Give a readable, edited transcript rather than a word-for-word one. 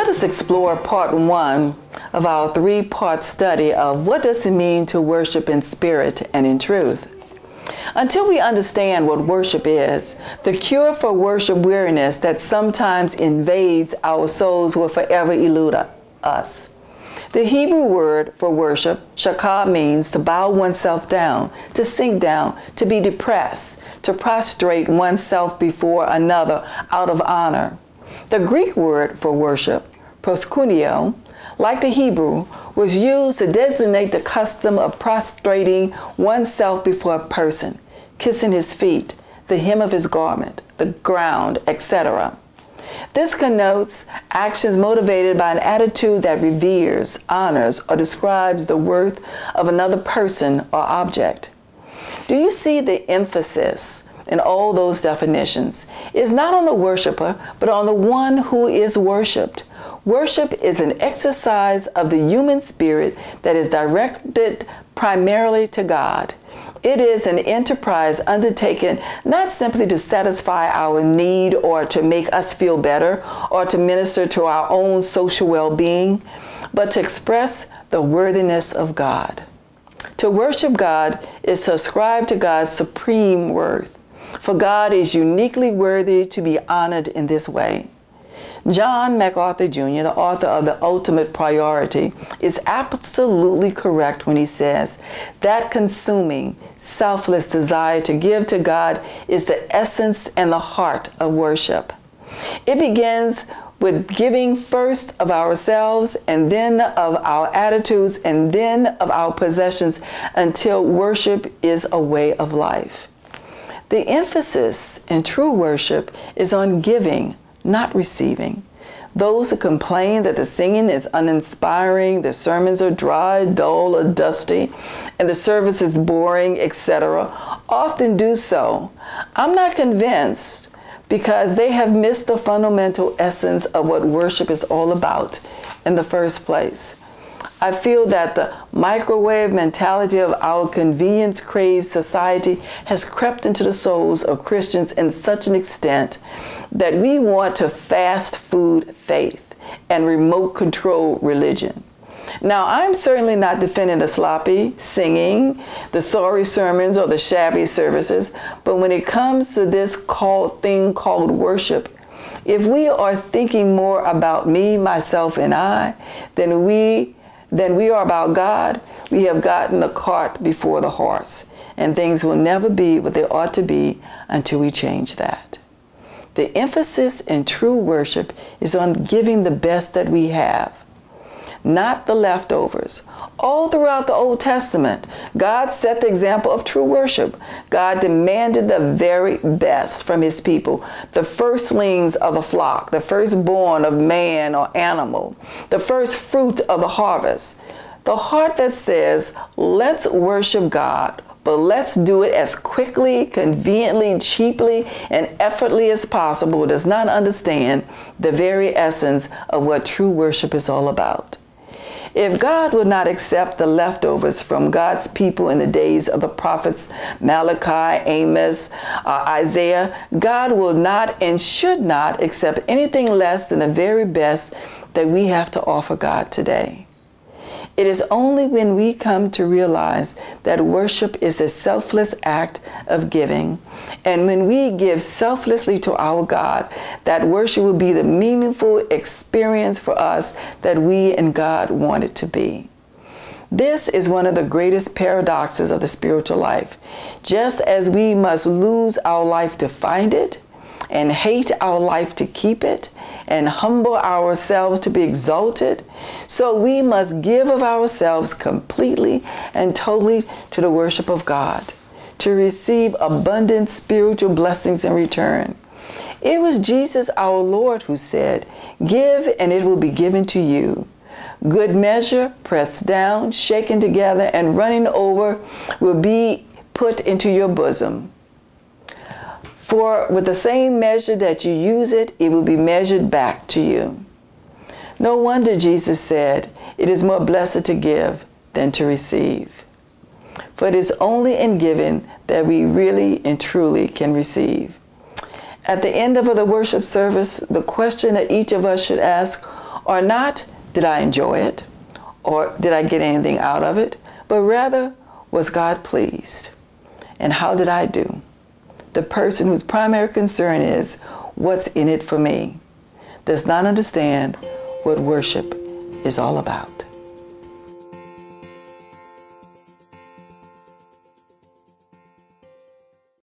Let us explore part one of our three-part study of what does it mean to worship in spirit and in truth. Until we understand what worship is, the cure for worship weariness that sometimes invades our souls will forever elude us. The Hebrew word for worship, shakah, means to bow oneself down, to sink down, to be depressed, to prostrate oneself before another out of honor. The Greek word for worship, proskuneo, like the Hebrew, was used to designate the custom of prostrating oneself before a person, kissing his feet, the hem of his garment, the ground, etc. This connotes actions motivated by an attitude that reveres, honors, or describes the worth of another person or object. Do you see the emphasis in all those definitions? It's not on the worshiper, but on the one who is worshiped. Worship is an exercise of the human spirit that is directed primarily to God. It is an enterprise undertaken not simply to satisfy our need or to make us feel better or to minister to our own social well-being, but to express the worthiness of God. To worship God is to ascribe to God supreme worth, for God is uniquely worthy to be honored in this way. John MacArthur Jr., the author of The Ultimate Priority, is absolutely correct when he says that consuming, selfless desire to give to God is the essence and the heart of worship. It begins with giving first of ourselves and then of our attitudes and then of our possessions until worship is a way of life. The emphasis in true worship is on giving, not receiving. Those who complain that the singing is uninspiring, the sermons are dry, dull, or dusty, and the service is boring, etc., often do so. I'm not convinced, because they have missed the fundamental essence of what worship is all about in the first place. I feel that the microwave mentality of our convenience-craved society has crept into the souls of Christians in such an extent that we want to fast food faith and remote control religion. Now, I'm certainly not defending the sloppy singing, the sorry sermons, or the shabby services, but when it comes to this thing called worship, if we are thinking more about me, myself, and I than we are about God, we have gotten the cart before the horse, and things will never be what they ought to be until we change that. The emphasis in true worship is on giving the best that we have, not the leftovers. All throughout the Old Testament, God set the example of true worship. God demanded the very best from his people, the firstlings of the flock, the firstborn of man or animal, the first fruit of the harvest. The heart that says, let's worship God, but let's do it as quickly, conveniently, cheaply, and effortlessly as possible, does not understand the very essence of what true worship is all about. If God would not accept the leftovers from God's people in the days of the prophets Malachi, Amos, Isaiah, God will not and should not accept anything less than the very best that we have to offer God today. It is only when we come to realize that worship is a selfless act of giving, and when we give selflessly to our God, that worship will be the meaningful experience for us that we and God want it to be. This is one of the greatest paradoxes of the spiritual life. Just as we must lose our life to find it, and hate our life to keep it, and humble ourselves to be exalted, so we must give of ourselves completely and totally to the worship of God, to receive abundant spiritual blessings in return. It was Jesus our Lord who said, "Give and it will be given to you. Good measure, pressed down, shaken together, and running over will be put into your bosom. For with the same measure that you use it, it will be measured back to you." No wonder Jesus said, "It is more blessed to give than to receive." For it is only in giving that we really and truly can receive. At the end of the worship service, the question that each of us should ask Or not, did I enjoy it? Or did I get anything out of it? But rather, was God pleased? And how did I do? The person whose primary concern is, what's in it for me, does not understand what worship is all about.